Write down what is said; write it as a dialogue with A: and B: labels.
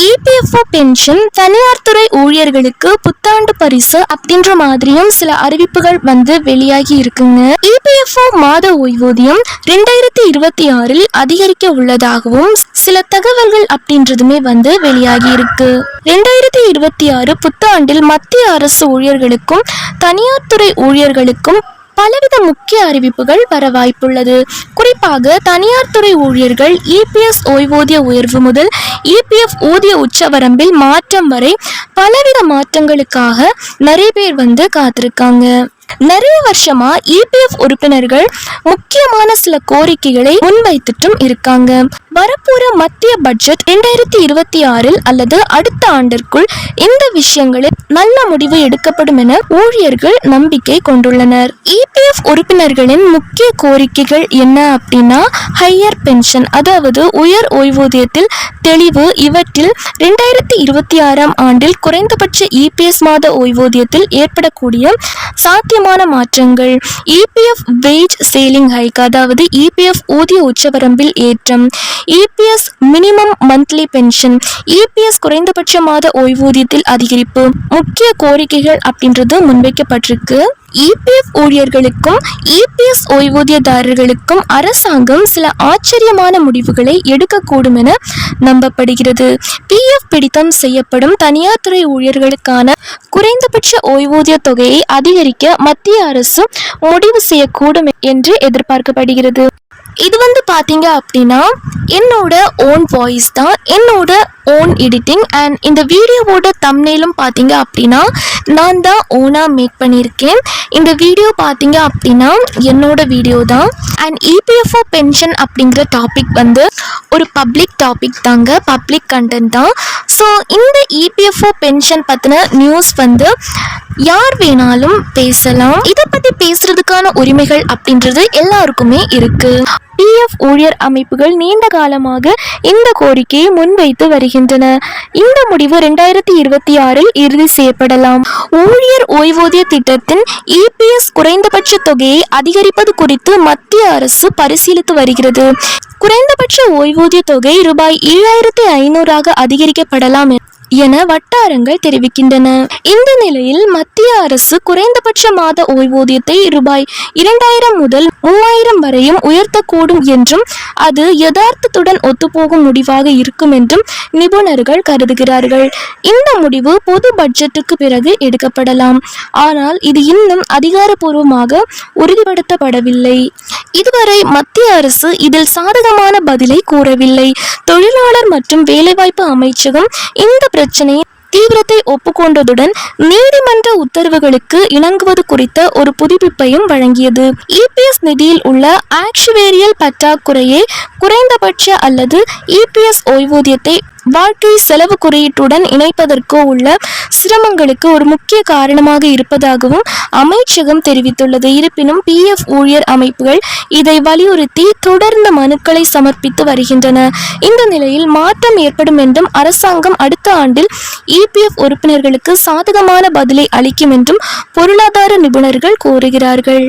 A: EPFO pension தனியார் துறை ஊழியர்களுக்கு புத்தாண்டு பரிசு அப்படின்ற மாதிரியும் சில அறிவிப்புகள் வெளியாகி இருக்குங்க. இபிஎஃப்ஓ மாத ஓய்வூதியம் 2026 அதிகரிக்க உள்ளதாகவும் சில தகவல்கள் அப்படின்றதுமே வெளியாகி இருக்கு. 2026 புத்தாண்டில் மத்திய அரசு ஊழியர்களுக்கும் தனியார் துறை ஊழியர்களுக்கும் பலவித முக்கிய அறிவிப்புகள் வர வாய்ப்புள்ளது. குறிப்பாக தனியார் துறை ஊழியர்கள் இபிஎஸ் ஓய்வூதிய உயர்வு முதல் இபிஎஃப் ஊதிய உச்சவரம்பில் மாற்றம் வரை பலவித மாற்றங்களுக்காக நிறைய பேர் காத்திருக்காங்க. நிறைய வருஷமா இபிஎஃப் உறுப்பினர்கள் முக்கியமான சில கோரிக்கைகளை முன்வைத்துட்டும் இருக்காங்க. வரப்போற மத்திய பட்ஜெட் 2026 அல்லது அடுத்த ஆண்டிற்குள் இந்த விஷயங்களில் நல்ல முடிவு எடுக்கப்படும் என ஊழியர்கள் நம்பிக்கை கொண்டுள்ளனர். இபிஎஃப் உறுப்பினர்களின் முக்கிய கோரிக்கைகள் என்ன அப்படின்னா, ஹையர் பென்ஷன், அதாவது உயர் ஓய்வூதியத்தில் தெளிவு. இவற்றில் 2026 ஆண்டில் குறைந்தபட்ச இபிஎஸ் மாத ஓய்வூதியத்தில் ஏற்படக்கூடிய சாத்தியமான மாற்றங்கள், இபிஎஃப் வேஜ் சீலிங் ஹைக், அதாவது இபிஎஃப் ஊதிய உச்சவரம்பில் ஏற்றம், EPS minimum monthly pension, EPS குறைந்தபட்ச மாத ஓய்வூதியத்தில் அதிகரிப்பு முக்கிய கோரிக்கைகள் அப்படின்றது முன்வைக்கப்பட்டிருக்கு. இபிஎஃப் ஊழியர்களுக்கும் இபிஎஸ் ஓய்வூதியதாரர்களுக்கும் அரசாங்கம் சில ஆச்சரியமான முடிவுகளை எடுக்கக்கூடும் என நம்பப்படுகிறது. பிஎஃப் பிடித்தம் செய்யப்படும் தனியார் துறை ஊழியர்களுக்கான குறைந்தபட்ச ஓய்வூதிய தொகையை அதிகரிக்க மத்திய அரசு முடிவு செய்யக்கூடும் என்று எதிர்பார்க்கப்படுகிறது. இது பாத்தீங்க அப்படின்னா என்னோட ஓன் வாய்ஸ் தான், என்னோட ஓன் எடிட்டிங். அண்ட் இந்த வீடியோவோட தம்ப்நெயிலும் பார்த்தீங்க அப்படின்னா நான் தான் ஓனாக மேக் பண்ணியிருக்கேன். இந்த வீடியோ பார்த்தீங்க அப்படின்னா என்னோட வீடியோ தான். அண்ட் இபிஎஃப்ஓ பென்ஷன் அப்படிங்கிற டாபிக் ஒரு பப்ளிக் டாபிக் தாங்க, பப்ளிக் கண்டென்ட் தான். ஸோ இந்த இபிஎஃப்ஓ பென்ஷன் பற்றின நியூஸ் யார் வேணாலும் பேசலாம். இதை பற்றி பேசுறதுக்கான உரிமைகள் அப்படின்றது எல்லாருக்குமே இருக்கு. பிஎஃப் ஊழியர் அமைப்புகள் நீண்ட காலமாக இந்த கோரிக்கையை முன்வைத்து வருகின்றன. இந்த முடிவு 2026 இறுதி செய்யப்படலாம். ஊழியர் ஓய்வூதிய திட்டத்தின் இபிஎஸ் குறைந்தபட்ச தொகையை அதிகரிப்பது குறித்து மத்திய அரசு பரிசீலித்து வருகிறது. குறைந்தபட்ச ஓய்வூதிய தொகை ரூபாய் 7500 அதிகரிக்கப்படலாம் என வட்டாரங்கள் தெரிவிக்கின்றன. இந்த நிலையில் மத்திய அரசு குறைந்தபட்ச மாத ஓய்வூதியத்தை ரூபாய் 2000 முதல் 3000 வரையும் உயர்த்தக்கூடும் என்றும் அது யதார்த்தத்துடன் ஒத்துப்போகும் முடிவாக இருக்கும் என்றும் நிபுணர்கள் கருதுகிறார்கள். இந்த முடிவு பொது பட்ஜெட்டுக்கு பிறகு எடுக்கப்படலாம். ஆனால் இது இன்னும் அதிகாரப்பூர்வமாக உறுதிப்படுத்தப்படவில்லை. இதுவரை மத்திய அரசு இதில் சாதகமான பதிலை கூறவில்லை. தொழிலாளர் மற்றும் வேலைவாய்ப்பு அமைச்சகம் இந்த பிரச்சனையை தீவிரத்தை ஒப்புக்கொண்டதுடன் நீதிமன்ற உத்தரவுகளுக்கு இணங்குவது குறித்த ஒரு புதுப்பிப்பையும் வழங்கியது. இபிஎஸ் நிதியில் உள்ள ஆக்சுவேரியல் பற்றாக்குறையை குறைந்தபட்ச அல்லது இபிஎஸ் ஓய்வூதியத்தை வாழ்க்கை செலவு குறியீட்டுடன் இணைப்பதற்கு உள்ள சிரமங்களுக்கு ஒரு முக்கிய காரணமாக இருப்பதாகவும் அமைச்சகம் தெரிவித்துள்ளது. இருப்பினும் பிஎஃப் ஊழியர் அமைப்புகள் இதை வலியுறுத்தி தொடர்ந்து மனுக்களை சமர்ப்பித்து வருகின்றன. இந்த நிலையில் மாற்றம் ஏற்படும் என்றும் அரசாங்கம் அடுத்த ஆண்டில் இபிஎஃப் உறுப்பினர்களுக்கு சாதகமான பதிலை அளிக்கும் என்றும் பொருளாதார நிபுணர்கள் கூறுகிறார்கள்.